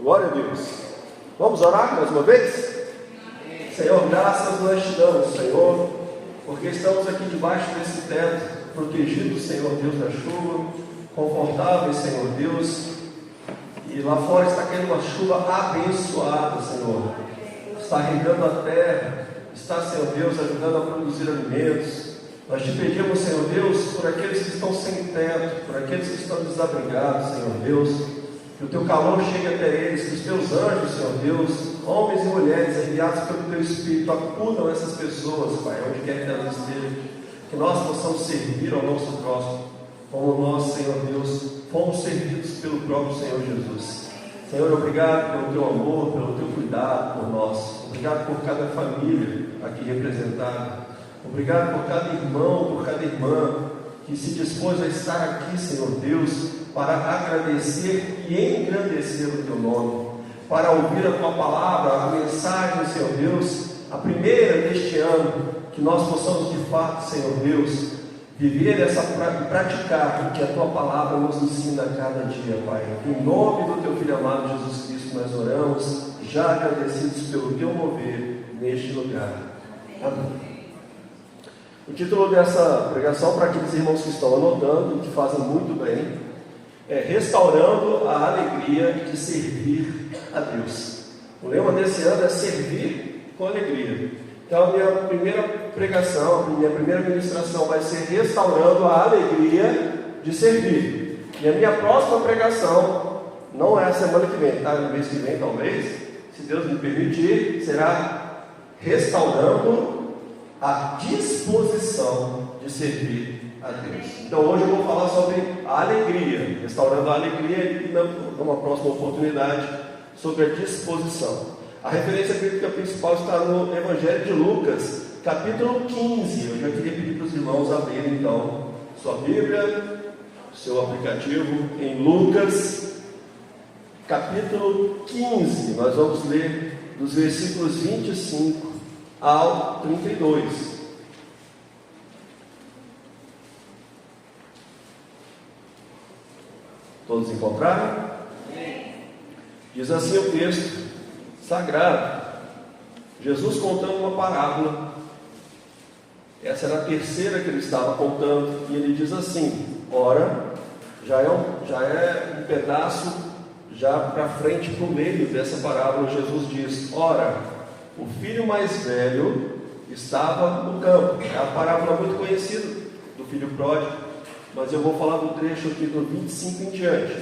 Glória a Deus. Vamos orar mais uma vez? Senhor, graças nós te damos, Senhor, porque estamos aqui debaixo desse teto, protegidos, Senhor Deus, da chuva, confortáveis, Senhor Deus, e lá fora está caindo uma chuva abençoada, Senhor, está regando a terra, está, Senhor Deus, ajudando a produzir alimentos. Nós te pedimos, Senhor Deus, por aqueles que estão sem teto, por aqueles que estão desabrigados, Senhor Deus, que o teu calor chegue até eles, que os teus anjos, Senhor Deus, homens e mulheres enviados pelo teu Espírito, acudam essas pessoas, Pai, onde quer que elas estejam, que nós possamos servir ao nosso próximo, como nós, Senhor Deus, fomos servidos pelo próprio Senhor Jesus. Senhor, obrigado pelo teu amor, pelo teu cuidado por nós, obrigado por cada família aqui representada, obrigado por cada irmão, por cada irmã que se dispôs a estar aqui, Senhor Deus, para agradecer e engrandecer o teu nome, para ouvir a tua palavra, a mensagem, Senhor Deus, a primeira deste ano, que nós possamos de fato, Senhor Deus, viver essa e praticar o que a tua palavra nos ensina a cada dia, Pai. Em nome do teu Filho amado Jesus Cristo nós oramos, já agradecidos pelo teu mover neste lugar. Amém. O título dessa pregação, para aqueles irmãos que estão anotando, que fazem muito bem, é Restaurando a Alegria de Servir a Deus. O lema desse ano é Servir com Alegria. Então a minha primeira pregação, a minha primeira ministração vai ser Restaurando a Alegria de Servir. E a minha próxima pregação, não é a semana que vem, tá? No mês que vem talvez, se Deus me permitir, será Restaurando a disposição de servir a Deus. Então hoje eu vou falar sobre a alegria, restaurando a alegria, e numa próxima oportunidade sobre a disposição. A referência bíblica principal está no Evangelho de Lucas, capítulo 15. Eu já queria pedir para os irmãos abrirem então sua Bíblia, seu aplicativo, em Lucas, capítulo 15. Nós vamos ler dos versículos 25 ao 32. Todos encontraram? Diz assim o texto sagrado. Jesus contando uma parábola. Essa era a terceira que ele estava contando. E ele diz assim: ora, já é um pedaço já para frente, para o meio dessa parábola. Jesus diz: ora, o filho mais velho estava no campo. É a parábola muito conhecida do filho pródigo, mas eu vou falar do trecho aqui do 25 em diante.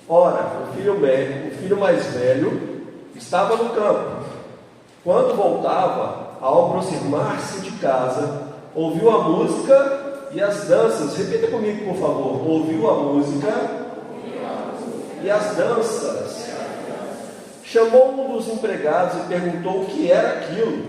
Ora, o filho mais velho estava no campo. Quando voltava, ao aproximar-se de casa, ouviu a música e as danças. Repita comigo, por favor. Ouviu a música e as danças. Chamou um dos empregados e perguntou o que era aquilo.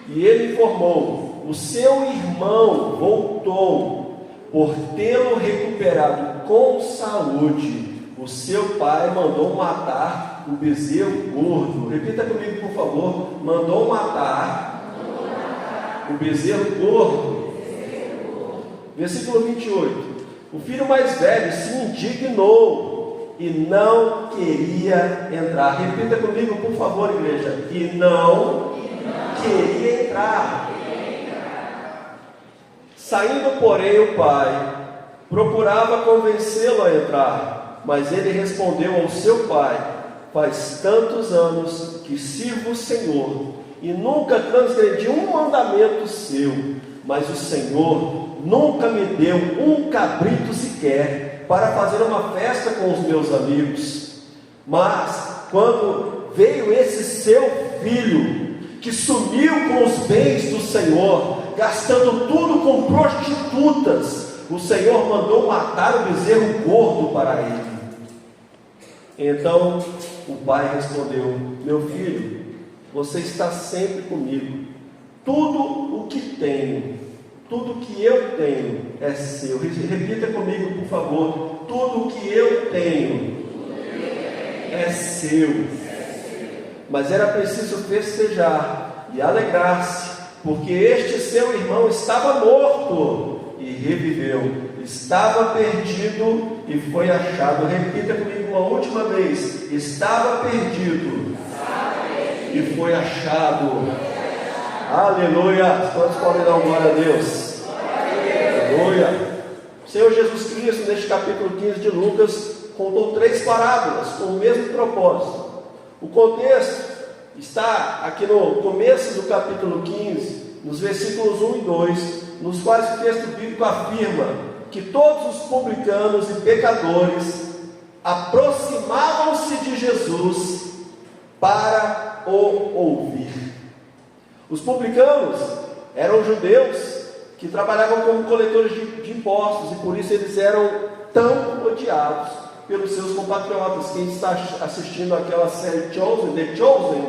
E ele informou: o seu irmão voltou, por tê-lo recuperado com saúde. O seu pai mandou matar o bezerro gordo. Repita comigo, por favor. Mandou matar o bezerro gordo. Versículo 28. O filho mais velho se indignou e não queria entrar. Repita comigo, por favor, igreja. E não queria entrar. Saindo, porém, o pai procurava convencê-lo a entrar, mas ele respondeu ao seu pai: faz tantos anos que sirvo o Senhor e nunca transgredi um mandamento seu, mas o Senhor nunca me deu um cabrito sequer para fazer uma festa com os meus amigos. Mas quando veio esse seu filho, que sumiu com os bens do Senhor, gastando tudo com prostitutas, o Senhor mandou matar o bezerro gordo para ele. Então o pai respondeu: meu filho, você está sempre comigo, tudo o que tenho, tudo que eu tenho é seu. Repita comigo, por favor. Tudo o que eu tenho é seu. Mas era preciso festejar e alegrar-se, porque este seu irmão estava morto e reviveu, estava perdido e foi achado. Repita comigo uma última vez: estava perdido e foi achado. Aleluia! Quantos podem dar uma glória a Deus? Aleluia! O Senhor Jesus Cristo, neste capítulo 15 de Lucas, contou 3 parábolas com o mesmo propósito. O contexto está aqui no começo do capítulo 15, nos versículos 1 e 2, nos quais o texto bíblico afirma que todos os publicanos e pecadores aproximavam-se de Jesus para o ouvir. Os publicanos eram judeus que trabalhavam como coletores de impostos, e por isso eles eram tão odiados pelos seus compatriotas. Quem está assistindo aquela série Chosen, The Chosen,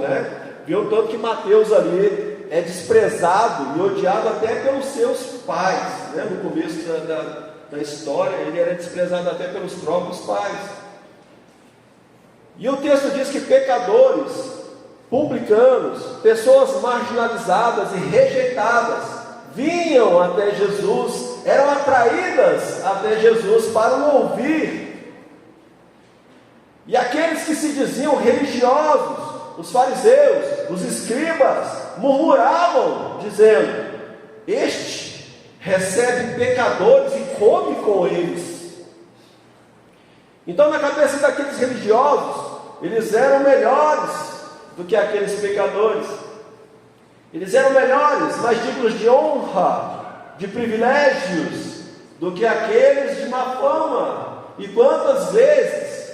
viu tanto que Mateus ali é desprezado e odiado até pelos seus pais, no começo da história ele era desprezado até pelos próprios pais. E o texto diz que pecadores, publicanos, pessoas marginalizadas e rejeitadas vinham até Jesus, eram atraídas até Jesus para o ouvir. E aqueles que se diziam religiosos, os fariseus, os escribas, murmuravam, dizendo: este recebe pecadores e come com eles. Então, na cabeça daqueles religiosos, eles eram melhores do que aqueles pecadores. Eles eram melhores, mais dignos de honra, de privilégios, do que aqueles de má fama. E quantas vezes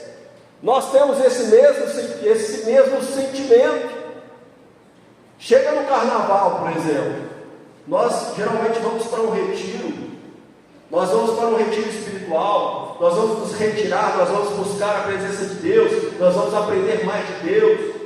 nós temos esse mesmo sentimento? Chega no carnaval, por exemplo, nós geralmente vamos para um retiro, nós vamos para um retiro espiritual, nós vamos nos retirar, nós vamos buscar a presença de Deus, nós vamos aprender mais de Deus.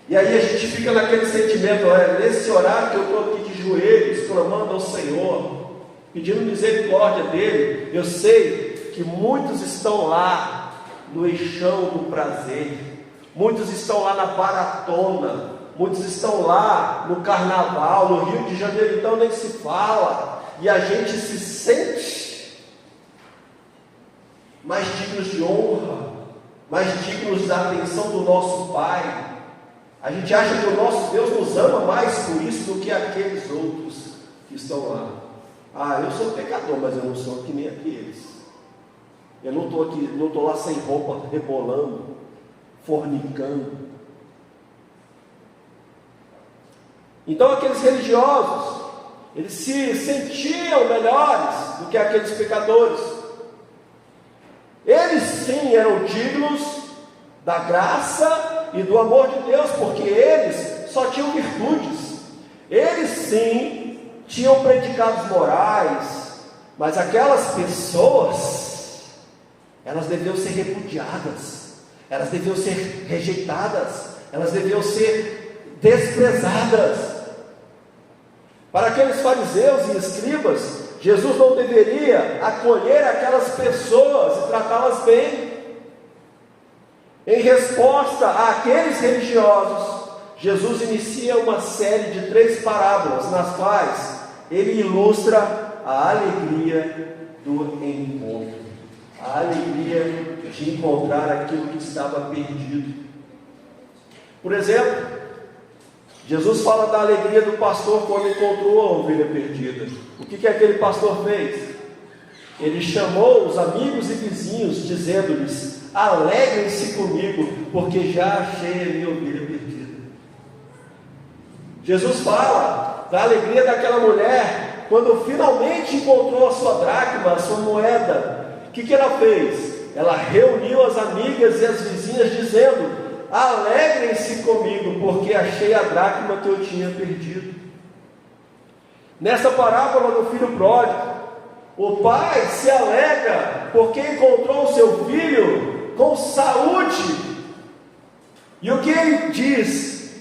E aí a gente fica naquele sentimento: nesse horário que eu estou aqui de joelhos, clamando ao Senhor, pedindo misericórdia dEle, eu sei que muitos estão lá no eixão do prazer, muitos estão lá na maratona, muitos estão lá no carnaval, no Rio de Janeiro, então nem se fala, e a gente se sente mais dignos de honra, mais dignos da atenção do nosso Pai. A gente acha que o nosso Deus nos ama mais por isso do que aqueles outros que estão lá. Eu sou pecador, mas eu não sou que nem aqueles. Eu não estou aqui, não estou lá sem roupa, rebolando, fornicando. Então aqueles religiosos, eles se sentiam melhores do que aqueles pecadores. Eles sim eram dignos da graça e do amor de Deus, porque eles só tinham virtudes. Eles sim tinham predicados morais, mas aquelas pessoas, elas deviam ser repudiadas, elas deviam ser rejeitadas, elas deviam ser desprezadas. Para aqueles fariseus e escribas, Jesus não deveria acolher aquelas pessoas e tratá-las bem. Em resposta àqueles religiosos, Jesus inicia uma série de 3 parábolas, nas quais ele ilustra a alegria do encontro, a alegria de encontrar aquilo que estava perdido. Por exemplo, Jesus fala da alegria do pastor quando encontrou a ovelha perdida. O que aquele pastor fez? Ele chamou os amigos e vizinhos, dizendo-lhes: alegrem-se comigo, porque já achei a minha ovelha perdida. Jesus fala da alegria daquela mulher quando finalmente encontrou a sua dracma, a sua moeda. O que ela fez? Ela reuniu as amigas e as vizinhas, dizendo: alegrem-se comigo, porque achei a dracma que eu tinha perdido. Nessa parábola do filho pródigo, o pai se alegra porque encontrou o seu filho com saúde. E o que ele diz?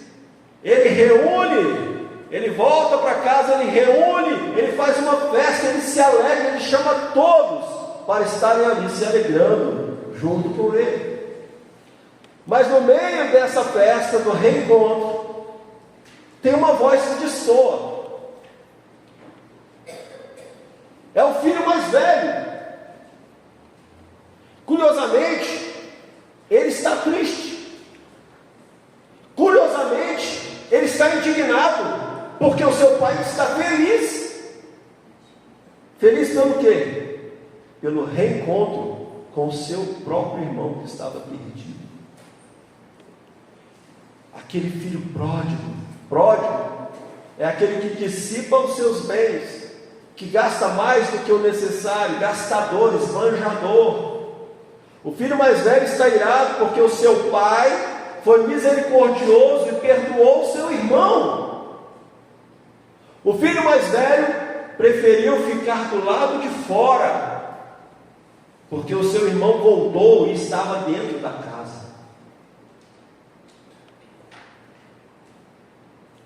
Ele reúne, ele volta para casa, ele reúne, ele faz uma festa, ele se alegra, ele chama todos para estarem ali se alegrando junto com ele. Mas no meio dessa festa do reencontro, tem uma voz que destoa. É o filho mais velho. Curiosamente, ele está triste. Curiosamente, ele está indignado, porque o seu pai está feliz. Feliz pelo quê? Pelo reencontro com o seu próprio irmão que estava perdido. Aquele filho pródigo, é aquele que dissipa os seus bens, que gasta mais do que o necessário, gastador, esbanjador. O filho mais velho está irado porque o seu pai foi misericordioso e perdoou o seu irmão. O filho mais velho preferiu ficar do lado de fora, porque o seu irmão voltou e estava dentro da casa.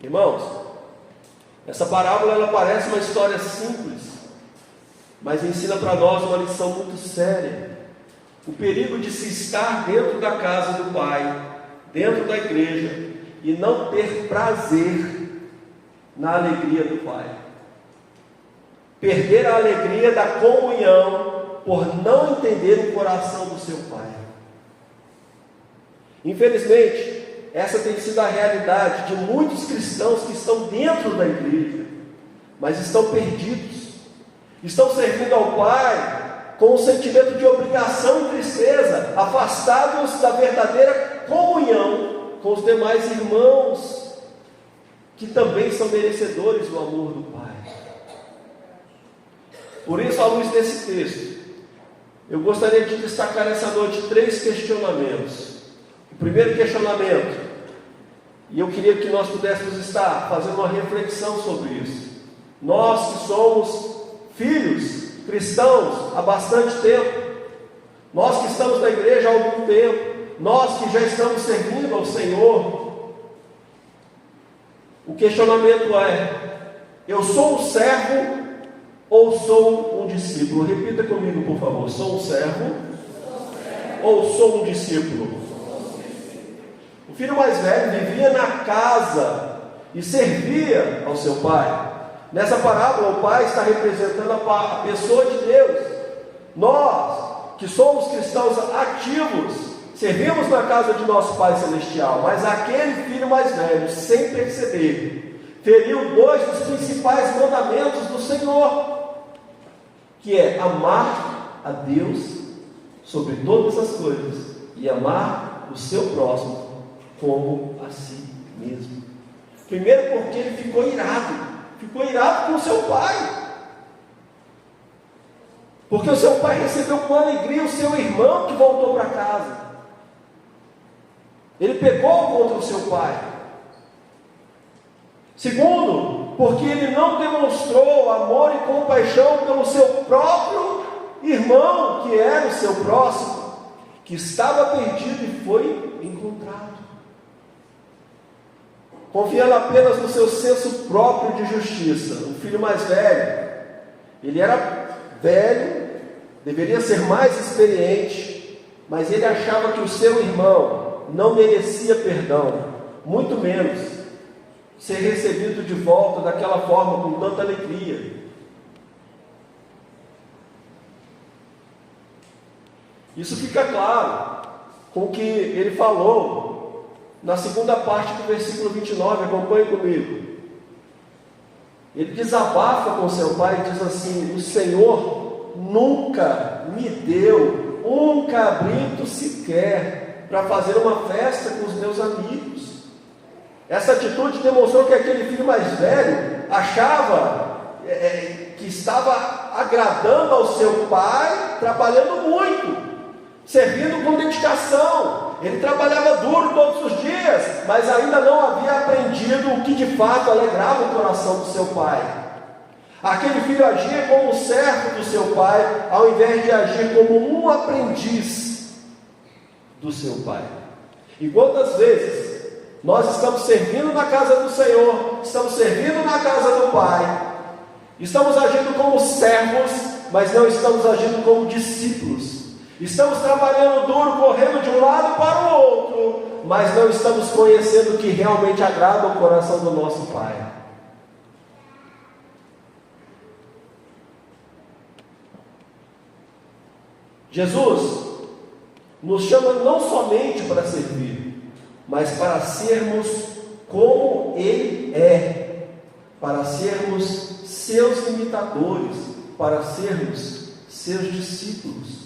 Irmãos, essa parábola ela parece uma história simples, mas ensina para nós uma lição muito séria. O perigo de se estar dentro da casa do Pai, dentro da igreja, e não ter prazer na alegria do Pai. Perder a alegria da comunhão por não entender o coração do seu Pai. Infelizmente, essa tem sido a realidade de muitos cristãos que estão dentro da igreja, mas estão perdidos. Estão servindo ao Pai com um sentimento de obrigação e tristeza, afastados da verdadeira comunhão com os demais irmãos, que também são merecedores do amor do Pai. Por isso, à luz desse texto, eu gostaria de destacar nessa noite 3 questionamentos. O primeiro questionamento, e eu queria que nós pudéssemos estar fazendo uma reflexão sobre isso. Nós que somos filhos cristãos há bastante tempo, nós que estamos na igreja há algum tempo, nós que já estamos servindo ao Senhor, o questionamento é: eu sou um servo ou sou um discípulo? Repita comigo, por favor. Sou um servo ou sou um discípulo? O filho mais velho vivia na casa e servia ao seu pai. Nessa parábola, o pai está representando a pessoa de Deus. Nós, que somos cristãos ativos, servimos na casa de nosso Pai Celestial, mas aquele filho mais velho, sem perceber, feriu 2 dos principais mandamentos do Senhor, que é amar a Deus sobre todas as coisas e amar o seu próximo como a si mesmo. Primeiro porque ele ficou irado com o seu pai, porque o seu pai recebeu com alegria o seu irmão que voltou para casa. Ele pegou contra o seu pai. Segundo, porque ele não demonstrou amor e compaixão pelo seu próprio irmão, que era o seu próximo, que estava perdido e foi encontrado. Confiando apenas no seu senso próprio de justiça. O filho mais velho, ele era velho, deveria ser mais experiente, mas ele achava que o seu irmão não merecia perdão, muito menos ser recebido de volta daquela forma, com tanta alegria. Isso fica claro com o que ele falou na segunda parte do versículo 29, acompanhe comigo. Ele desabafa com seu pai e diz assim: o Senhor nunca me deu um cabrito sequer para fazer uma festa com os meus amigos. Essa atitude demonstrou que aquele filho mais velho achava que estava agradando ao seu pai, trabalhando muito, servindo com dedicação. Ele trabalhava duro todos os dias, mas ainda não havia aprendido o que de fato alegrava o coração do seu pai. Aquele filho agia como um servo do seu pai, ao invés de agir como um aprendiz do seu pai. E quantas vezes nós estamos servindo na casa do Senhor, estamos servindo na casa do Pai, estamos agindo como servos, mas não estamos agindo como discípulos. Estamos trabalhando duro, correndo de um lado para o outro, mas não estamos conhecendo o que realmente agrada o coração do nosso Pai. Jesus nos chama não somente para servir, mas para sermos como Ele é, para sermos seus imitadores, para sermos seus discípulos.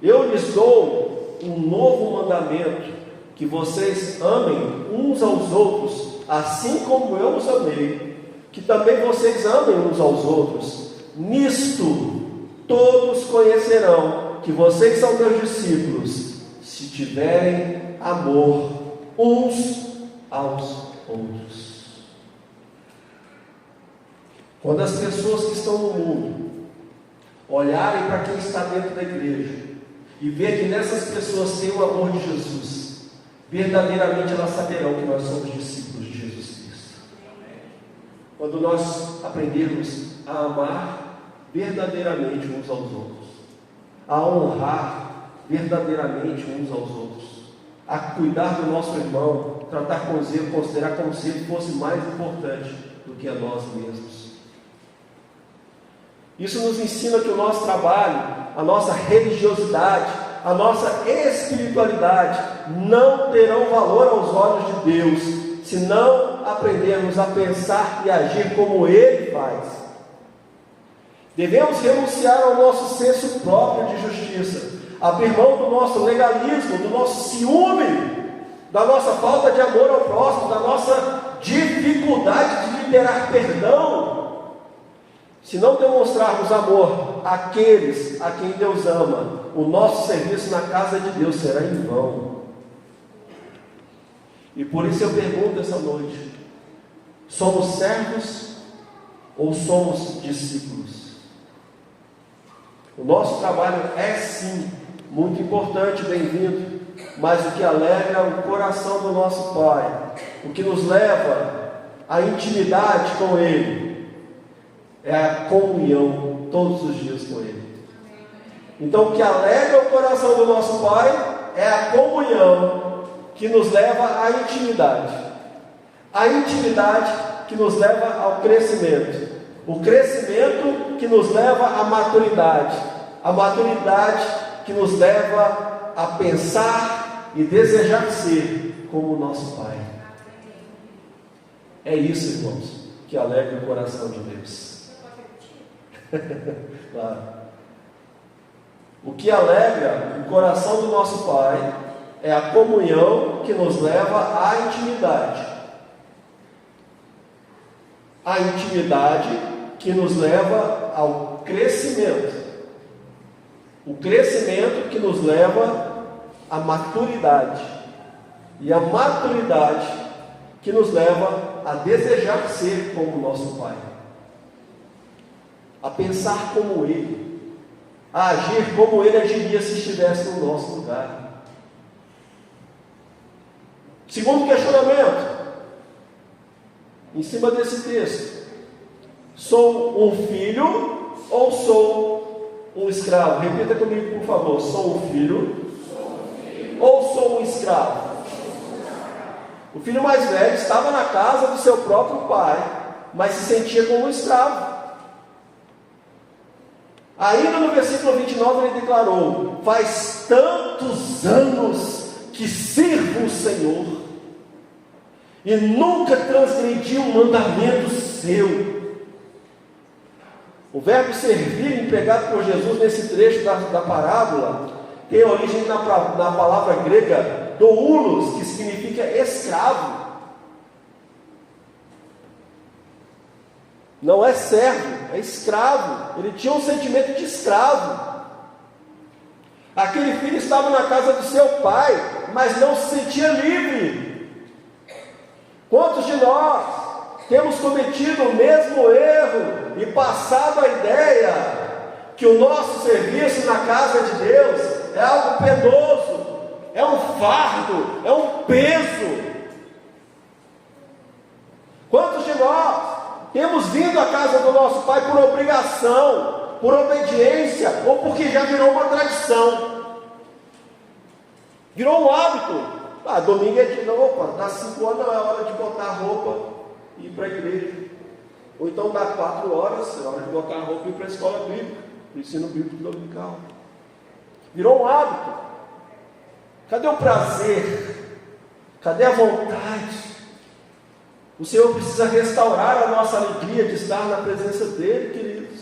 Eu lhes dou um novo mandamento, que vocês amem uns aos outros, assim como eu os amei, que também vocês amem uns aos outros. Nisto todos conhecerão que vocês são meus discípulos, se tiverem amor uns aos outros. Quando as pessoas que estão no mundo olharem para quem está dentro da igreja e ver que nessas pessoas tem o amor de Jesus, verdadeiramente elas saberão que nós somos discípulos de Jesus Cristo. Quando nós aprendermos a amar verdadeiramente uns aos outros, a honrar verdadeiramente uns aos outros, a cuidar do nosso irmão, tratar com zelo, considerar como se ele fosse mais importante do que a nós mesmos. Isso nos ensina que o nosso trabalho, a nossa religiosidade, a nossa espiritualidade não terão valor aos olhos de Deus, se não aprendermos a pensar e agir como Ele faz. Devemos renunciar ao nosso senso próprio de justiça, abrir mão do nosso legalismo, do nosso ciúme, da nossa falta de amor ao próximo, da nossa dificuldade de liberar perdão. Se não demonstrarmos amor àqueles a quem Deus ama, o nosso serviço na casa de Deus será em vão. E por isso eu pergunto essa noite: somos servos ou somos discípulos? O nosso trabalho é sim muito importante, bem-vindo, mas o que alegra o coração do nosso Pai, o que nos leva à intimidade com Ele, é a comunhão todos os dias com Ele. Então, o que alegra o coração do nosso Pai é a comunhão que nos leva à intimidade. A intimidade que nos leva ao crescimento. O crescimento que nos leva à maturidade. A maturidade que nos leva a pensar e desejar ser como o nosso Pai. É isso, irmãos, que alegra o coração de Deus. Claro. O que alegra o coração do nosso Pai é a comunhão que nos leva à intimidade. A intimidade que nos leva ao crescimento. O crescimento que nos leva à maturidade. E a maturidade que nos leva a desejar ser como o nosso Pai. A pensar como Ele, a agir como Ele agiria se estivesse no nosso lugar. Segundo questionamento, em cima desse texto: sou um filho ou sou um escravo? Repita comigo, por favor: sou um filho ou sou um escravo? O filho mais velho estava na casa do seu próprio pai, mas se sentia como um escravo. Ainda no versículo 29 ele declarou: faz tantos anos que sirvo o Senhor e nunca transgredi um mandamento seu. O verbo servir, empregado por Jesus nesse trecho da parábola, tem origem na palavra grega doulos, que significa escravo. Não é servo, é escravo. Ele tinha um sentimento de escravo. Aquele filho estava na casa do seu pai, mas não se sentia livre. Quantos de nós temos cometido o mesmo erro e passado a ideia que o nosso serviço na casa de Deus é algo penoso, é um fardo, é um peso? Quantos de nós temos vindo à casa do nosso pai por obrigação, por obediência, ou porque já virou uma tradição, virou um hábito? Domingo é de novo, dá 5 horas, não é hora de botar a roupa e ir para a igreja. Ou então dá 4 horas, é hora de botar a roupa e ir para a escola bíblica. do ensino bíblico dominical. Virou um hábito. Cadê o prazer? Cadê a vontade? O Senhor precisa restaurar a nossa alegria de estar na presença dEle, queridos.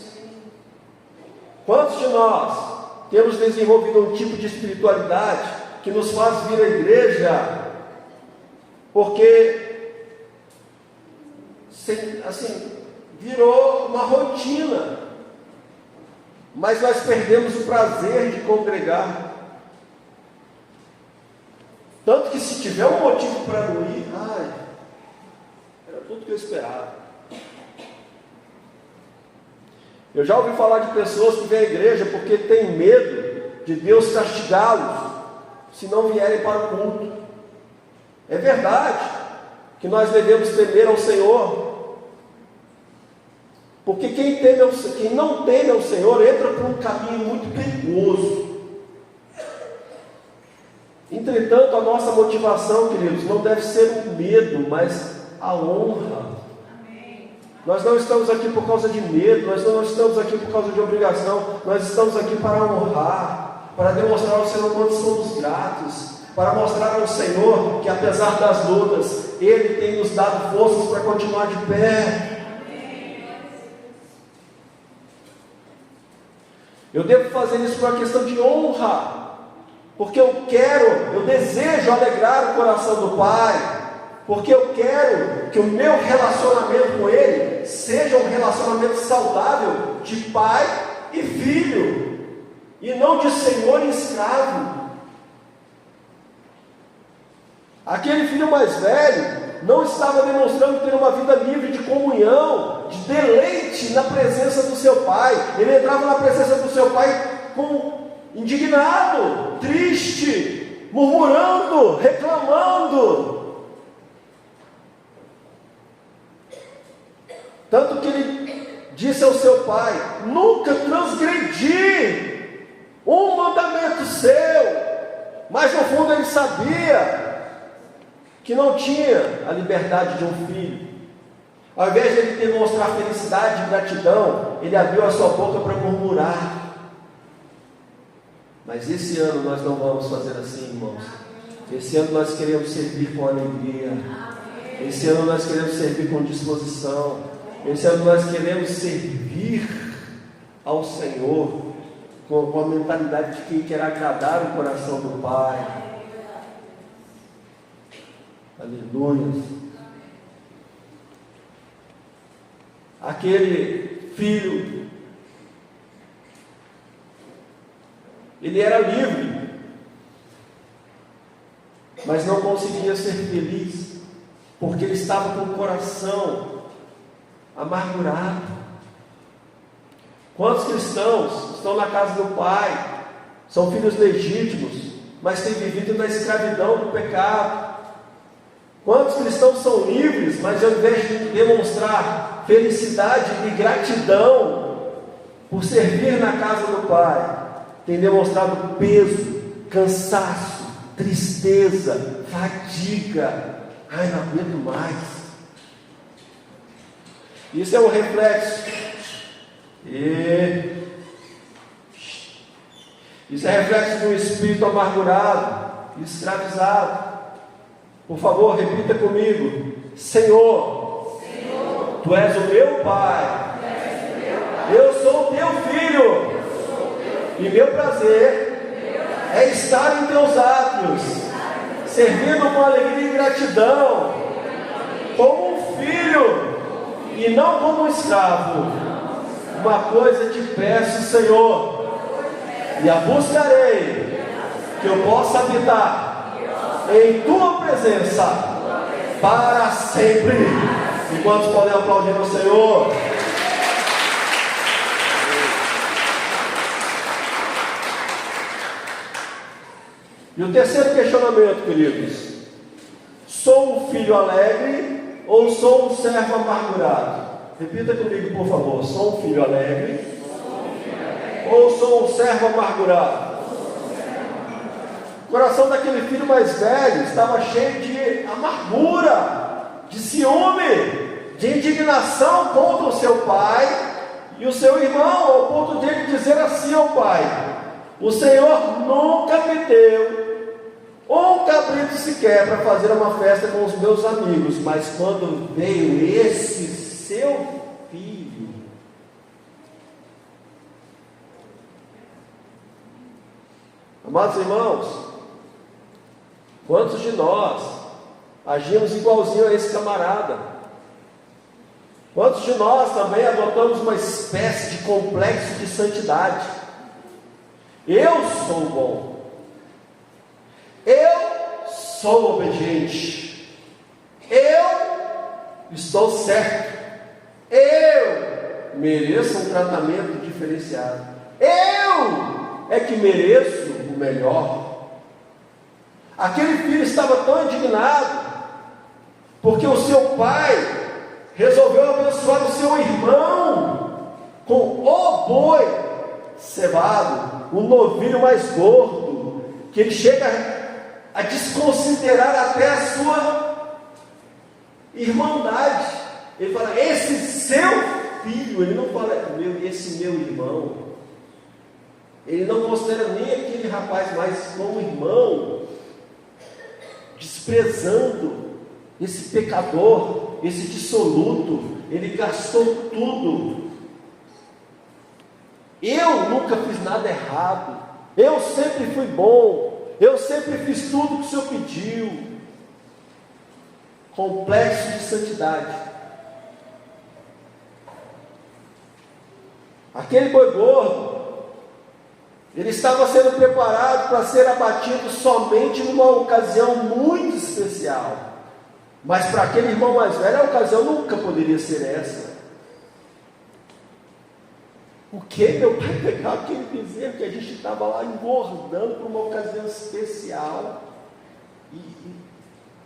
Quantos de nós temos desenvolvido um tipo de espiritualidade que nos faz vir à igreja porque, assim, virou uma rotina, mas nós perdemos o prazer de congregar. Tanto que se tiver um motivo para não ir, era tudo que eu esperava. Eu já ouvi falar de pessoas que vêm à igreja porque têm medo de Deus castigá-los se não vierem para o culto. É verdade que nós devemos temer ao Senhor, porque quem não teme ao Senhor entra por um caminho muito perigoso. Entretanto, a nossa motivação, queridos, não deve ser o medo, mas a honra. Nós não estamos aqui por causa de medo, nós não estamos aqui por causa de obrigação, nós estamos aqui para honrar, para demonstrar ao Senhor quanto somos gratos, para mostrar ao Senhor que apesar das lutas, Ele tem nos dado forças para continuar de pé. Eu devo fazer isso por uma questão de honra, porque eu desejo alegrar o coração do Pai, porque eu quero que o meu relacionamento com Ele seja um relacionamento saudável de pai e filho, e não de senhor e escravo. Aquele filho mais velho não estava demonstrando ter uma vida livre de comunhão, de deleite na presença do seu pai. Ele entrava na presença do seu pai indignado, triste, murmurando, reclamando. Tanto que ele disse ao seu pai: nunca transgredi um mandamento seu. Mas no fundo ele sabia que não tinha a liberdade de um filho. Ao invés de ele demonstrar felicidade e gratidão, ele abriu a sua boca para murmurar. Mas esse ano nós não vamos fazer assim, irmãos. Esse ano nós queremos servir com alegria. Esse ano nós queremos servir com disposição. Esse ano nós queremos servir ao Senhor com a mentalidade de quem quer agradar o coração do Pai. Aleluia. Aquele filho, ele era livre, mas não conseguia ser feliz, porque ele estava com o coração amargurado. Quantos cristãos estão na casa do Pai, são filhos legítimos, mas têm vivido na escravidão do pecado? Quantos cristãos são livres, mas ao invés de demonstrar felicidade e gratidão por servir na casa do Pai, têm demonstrado peso, cansaço, tristeza, fadiga? Não aguento mais. Isso é um reflexo. Isso é reflexo de um espírito amargurado, escravizado. Por favor, repita comigo: Senhor, Tu és o meu Pai, eu sou o Teu Filho, e meu prazer é estar em Teus átrios, servindo com alegria e gratidão, como um filho e não como um escravo. Uma coisa te peço, Senhor, e a buscarei, que eu possa habitar em Tua presença para sempre. E quantos podem aplaudir ao Senhor? E o terceiro questionamento, queridos: sou um filho alegre ou sou um servo amargurado? Repita comigo, por favor: sou um filho alegre ou sou um servo amargurado? O coração daquele filho mais velho estava cheio de amargura, de ciúme, de indignação contra o seu pai. e o seu irmão, ao ponto de ele dizer assim ao pai: o Senhor nunca me deu um cabrito sequer para fazer uma festa com os meus amigos, mas quando veio esse seu filho, amados irmãos, quantos de nós agimos igualzinho a esse camarada? Quantos de nós também adotamos uma espécie de complexo de santidade? Eu sou bom, eu sou obediente, eu estou certo, eu mereço um tratamento diferenciado, eu é que mereço o melhor. Aquele filho estava tão indignado porque o seu pai resolveu abençoar o seu irmão com o boi cevado, o novilho mais gordo, que ele chega a desconsiderar até a sua irmandade. Ele fala: esse seu filho, ele não fala esse meu irmão, ele não considera nem aquele rapaz mais como irmão, desprezando esse pecador, esse dissoluto. Ele gastou tudo. Eu nunca fiz nada errado, eu sempre fui bom, eu sempre fiz tudo que o Senhor pediu. Complexo de santidade. Aquele boi gordo, ele estava sendo preparado para ser abatido somente numa ocasião muito especial. Mas para aquele irmão mais velho, a ocasião nunca poderia ser essa. O que meu pai pegar aquele bezerro que a gente estava lá engordando para uma ocasião especial e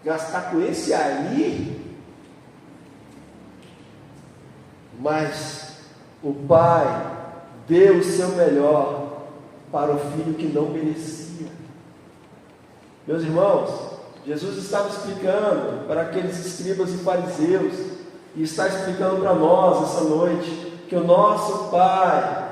gastar com esse aí? Mas o pai deu o seu melhor para o filho que não merecia. Meus irmãos, Jesus estava explicando para aqueles escribas e fariseus, e está explicando para nós essa noite, que o nosso Pai,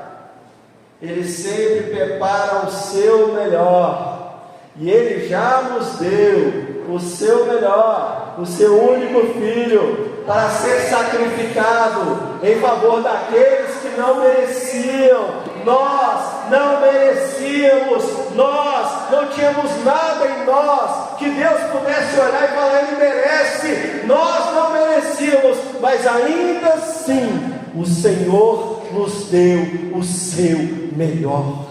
Ele sempre prepara o seu melhor, e Ele já nos deu o seu melhor, o seu único Filho, para ser sacrificado em favor daqueles que não mereciam. Nós não merecíamos, nós não tínhamos nada em nós que Deus pudesse olhar e falar: Ele merece. Nós não merecíamos, mas ainda assim o Senhor nos deu o seu melhor.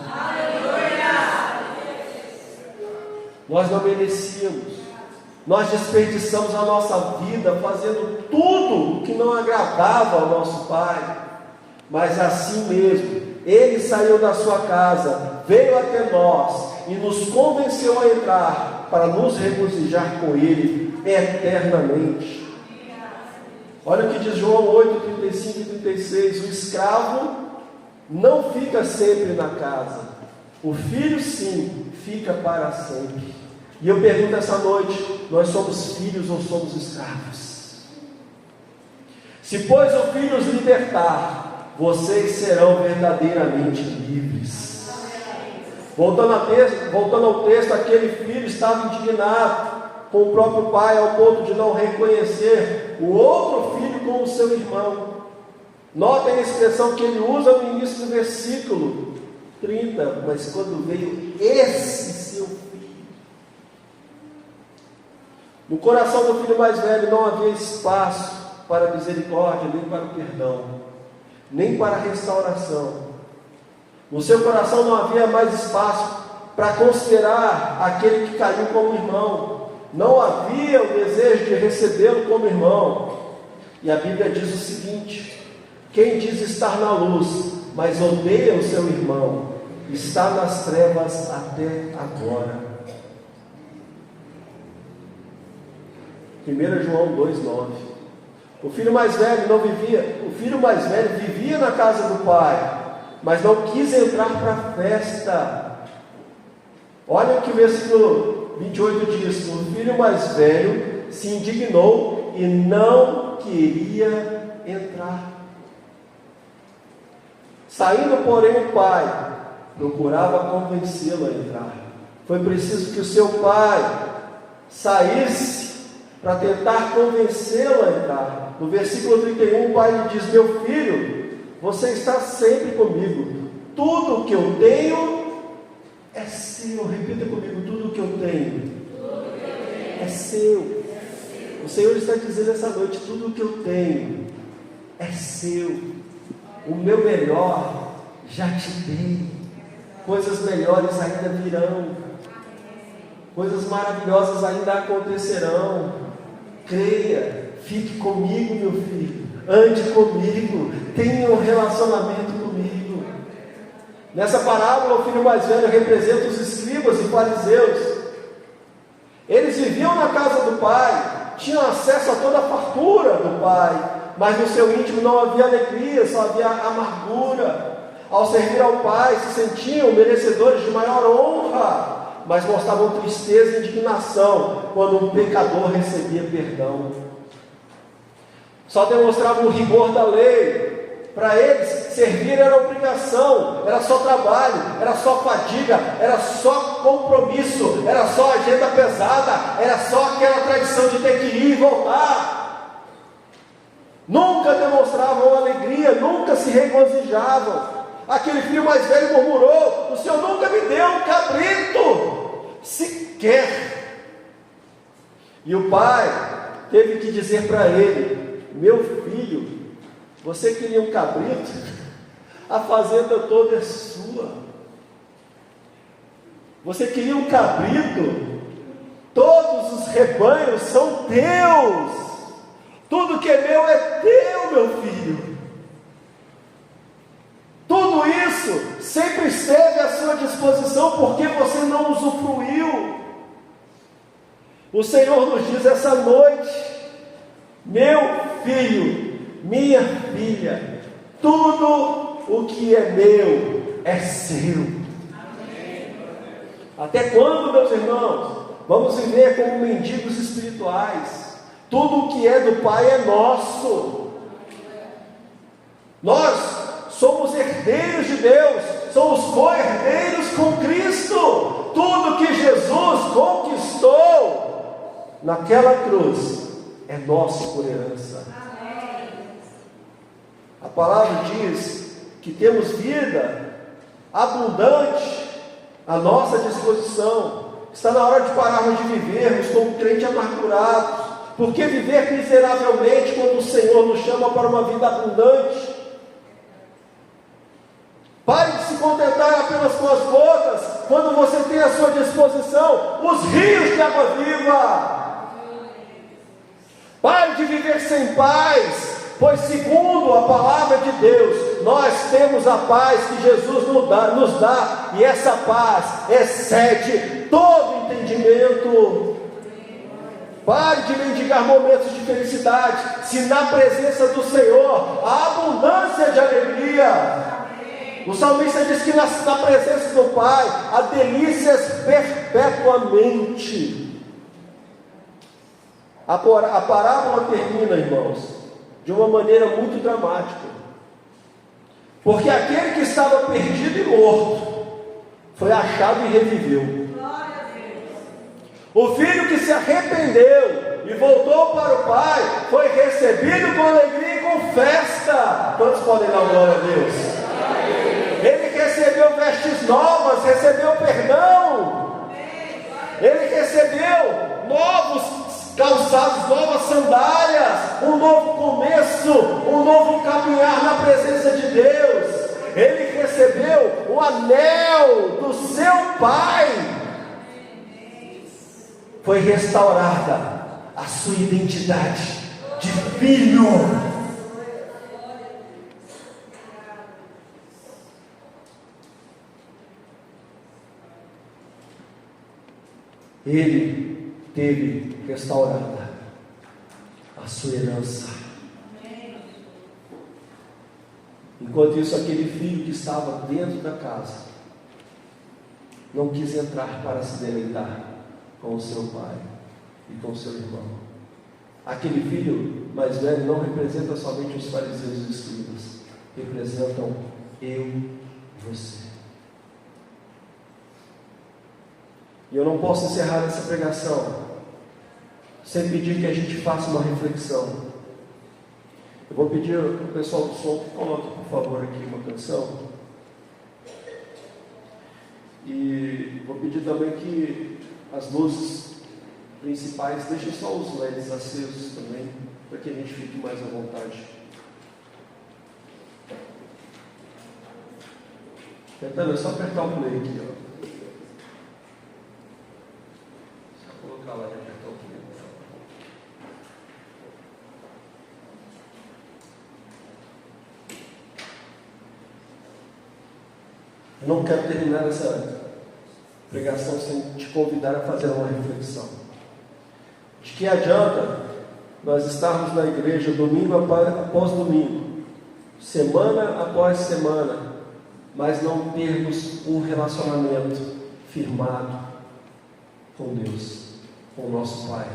Nós não merecíamos, nós desperdiçamos a nossa vida fazendo tudo que não agradava ao nosso Pai, mas assim mesmo Ele saiu da sua casa, veio até nós e nos convenceu a entrar para nos regozijar com Ele eternamente. Olha o que diz João 8, 35 e 36: o escravo não fica sempre na casa, o filho sim, fica para sempre. E eu pergunto essa noite: nós somos filhos ou somos escravos? Se pois o filho os libertar, vocês serão verdadeiramente livres. Voltando ao texto, aquele filho estava indignado com o próprio pai, ao ponto de não reconhecer o outro filho como o seu irmão. Notem a expressão que ele usa no início do versículo 30, mas quando veio esse seu filho. No coração do filho mais velho não havia espaço para a misericórdia, nem para o perdão, nem para a restauração. No seu coração não havia mais espaço para considerar aquele que caiu como irmão. Não havia o desejo de recebê-lo como irmão. E a Bíblia diz o seguinte: quem diz estar na luz, mas odeia o seu irmão, está nas trevas até agora. 1 João 2,9. O filho mais velho vivia na casa do pai, mas não quis entrar para a festa. Olha o que o versículo 28 diz: o filho mais velho se indignou e não queria entrar. Saindo, porém, o pai procurava convencê-lo a entrar. Foi preciso que o seu pai saísse para tentar convencê-lo a entrar. No versículo 31, o pai lhe diz: meu filho, você está sempre comigo. Tudo o que eu tenho é seu. Repita comigo: tudo o que eu tenho é seu. O Senhor está dizendo essa noite: tudo o que eu tenho é seu. O meu melhor já te dei. Coisas melhores ainda virão. Coisas maravilhosas ainda acontecerão. Creia, fique comigo, meu filho. Ande comigo, tenha um relacionamento comigo. Nessa parábola, o filho mais velho representa os escribas e fariseus. Eles viviam na casa do pai, tinham acesso a toda a fartura do pai, mas no seu íntimo não havia alegria, só havia amargura. Ao servir ao pai, se sentiam merecedores de maior honra, mas mostravam tristeza e indignação quando um pecador recebia perdão. Só demonstravam o rigor da lei. Para eles, servir era obrigação, era só trabalho, era só fadiga, era só compromisso, era só agenda pesada, era só aquela tradição de ter que ir e voltar. Nunca demonstravam alegria, nunca se regozijavam. Aquele filho mais velho murmurou: o Senhor nunca me deu um cabrito, sequer. E o pai teve que dizer para ele: meu filho, você queria um cabrito? A fazenda toda é sua. Você queria um cabrito? Todos os rebanhos são teus. Tudo que é meu é teu, meu filho. Tudo isso sempre esteve à sua disposição, porque você não usufruiu. O Senhor nos diz essa noite: meu filho, minha filha, tudo o que é meu é seu. Amém. Até quando, meus irmãos, vamos viver como mendigos espirituais? Tudo o que é do Pai é nosso. Nós somos herdeiros de Deus, somos co-herdeiros com Cristo. Tudo que Jesus conquistou naquela cruz é nosso por herança. A palavra diz que temos vida abundante à nossa disposição. Está na hora de pararmos de vivermos como crentes amargurados. Por que viver miseravelmente quando o Senhor nos chama para uma vida abundante? Pare de se contentar apenas com as gotas, quando você tem à sua disposição os rios de água viva. Pare de viver sem paz, pois segundo a palavra de Deus, nós temos a paz que Jesus nos dá, e essa paz excede todo entendimento. Pare de mendigar momentos de felicidade, se na presença do Senhor há abundância de alegria. O salmista diz que na presença do Pai há delícias perpetuamente. A parábola termina, irmãos, de uma maneira muito dramática, porque aquele que estava perdido e morto foi achado e reviveu. O filho que se arrependeu e voltou para o pai foi recebido com alegria e com festa. Todos podem dar glória a Deus. Ele recebeu vestes novas, recebeu perdão. Ele recebeu novos calçados, novas sandálias, um novo começo, um novo caminhar na presença de Deus. Ele recebeu o anel do seu pai. Foi restaurada a sua identidade de filho. Ele teve restaurada a sua herança. Enquanto isso, aquele filho que estava dentro da casa não quis entrar para se deleitar com o seu pai e com o seu irmão. Aquele filho mais velho não representa somente os fariseus e os escribas, representam eu e você. E eu não posso encerrar essa pregação sem pedir que a gente faça uma reflexão. Eu vou pedir ao pessoal do som que coloque, por favor, aqui uma canção. E vou pedir também que as luzes principais deixem só os LEDs acesos também, para que a gente fique mais à vontade. Tentando, é só apertar o play aqui, ó. Só colocar lá e apertar o play, por favor. Eu não quero terminar essa pregação sem te convidar a fazer uma reflexão. De que adianta nós estarmos na igreja domingo após domingo, semana após semana, mas não termos um relacionamento firmado com Deus, com o nosso Pai?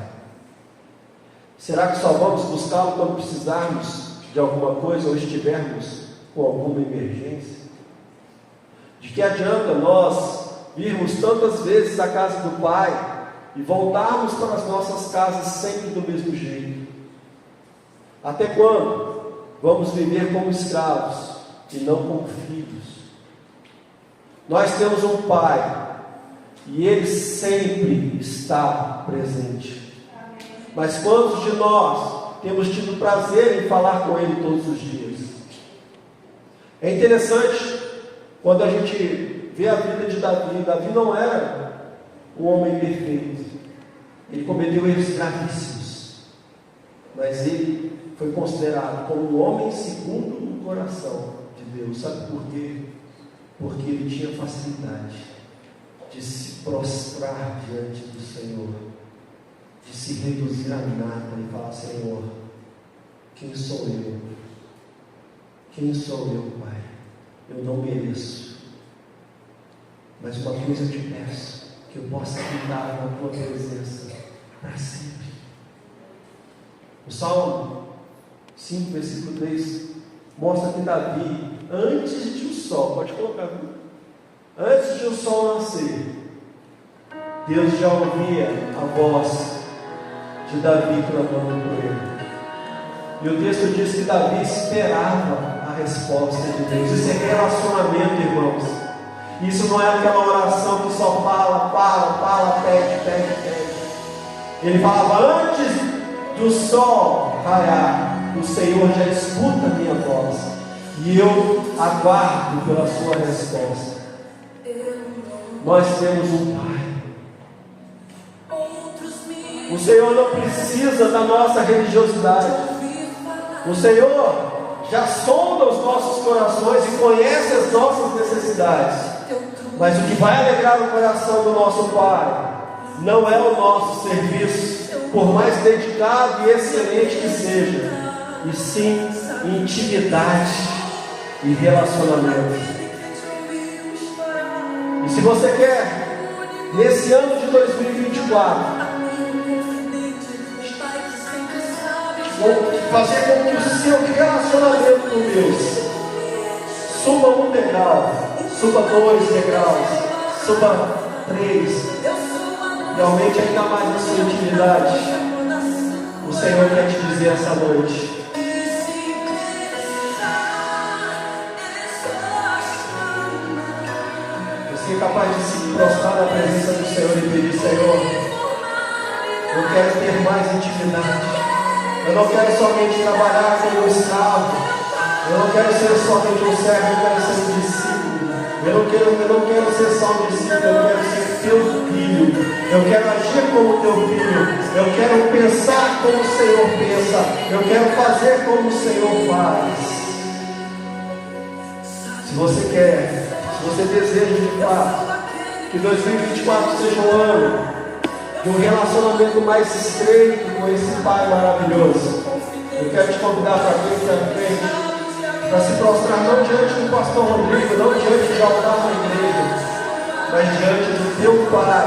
Será que só vamos buscá-lo quando precisarmos de alguma coisa ou estivermos com alguma emergência? De que adianta nós virmos tantas vezes à casa do Pai e voltarmos para as nossas casas sempre do mesmo jeito? Até quando vamos viver como escravos e não como filhos? Nós temos um Pai e Ele sempre está presente. Mas quantos de nós temos tido prazer em falar com Ele todos os dias? É interessante quando a gente vê a vida de Davi. Davi não era um homem perfeito. Ele cometeu erros gravíssimos. Mas ele foi considerado como um homem segundo o coração de Deus. Sabe por quê? Porque ele tinha facilidade de se prostrar diante do Senhor, de se reduzir a nada e falar: Senhor, quem sou eu? Quem sou eu, Pai? Eu não mereço, mas uma coisa eu te peço, que eu possa habitar na tua presença para sempre. O Salmo 5, versículo 3 mostra que Davi, antes de o sol, pode colocar, antes de o sol nascer, Deus já ouvia a voz de Davi clamando por ele. E o texto diz que Davi esperava a resposta de Deus. Isso é relacionamento, irmãos. Isso não é aquela oração que só fala, pede. Ele falava: antes do sol raiar, o Senhor já escuta a minha voz, e eu aguardo pela sua resposta. Nós temos um Pai. O Senhor não precisa da nossa religiosidade. O Senhor já sonda os nossos corações e conhece as nossas necessidades. Mas o que vai alegrar o coração do nosso Pai não é o nosso serviço, por mais dedicado e excelente que seja, e sim intimidade e relacionamento. E se você quer, nesse ano de 2024, fazer com que o seu relacionamento com Deus suba um degrau, suba 2 degraus, suba 3, e aumente ainda mais a sua intimidade, o Senhor quer te dizer essa noite: você é capaz de se prostrar na presença do Senhor e pedir: Senhor, eu quero ter mais intimidade. Eu não quero somente trabalhar como escravo. Eu não quero ser somente um servo, eu quero ser um discípulo. Eu não quero ser só um discípulo, eu quero ser teu filho. Eu quero agir como teu filho. Eu quero pensar como o Senhor pensa. Eu quero fazer como o Senhor faz. Se você quer, se você deseja de fato que 2024 seja um ano de um relacionamento mais estreito com esse Pai maravilhoso, eu quero te convidar para frente, para se prostrar não diante do pastor Rodrigo, não diante de altar na igreja, mas diante do teu Pai,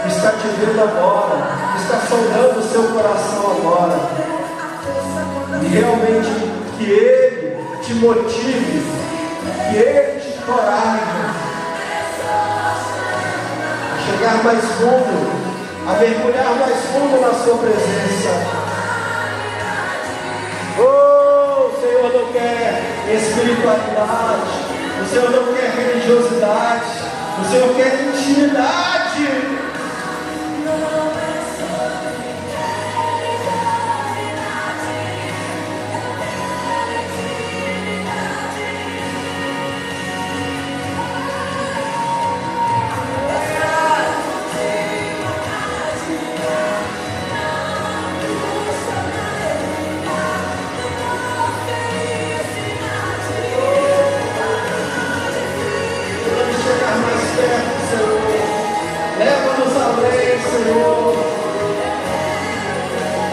que está te vendo agora, que está sondando o seu coração agora, e realmente que Ele te motive, que Ele te encoraje a chegar mais fundo, a mergulhar mais fundo na sua presença. Oh, o Senhor não quer espiritualidade, o Senhor não quer religiosidade, o Senhor quer intimidade. Leva-nos além, Senhor.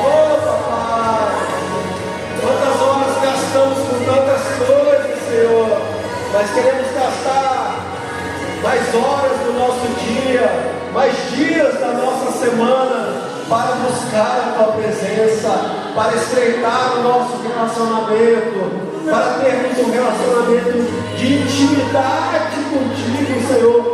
Oh, Papai, quantas horas gastamos com tantas coisas, Senhor, mas queremos gastar mais horas do nosso dia, mais dias da nossa semana, para buscar a Tua presença, para estreitar o nosso relacionamento, para termos um relacionamento de intimidade contigo, Senhor.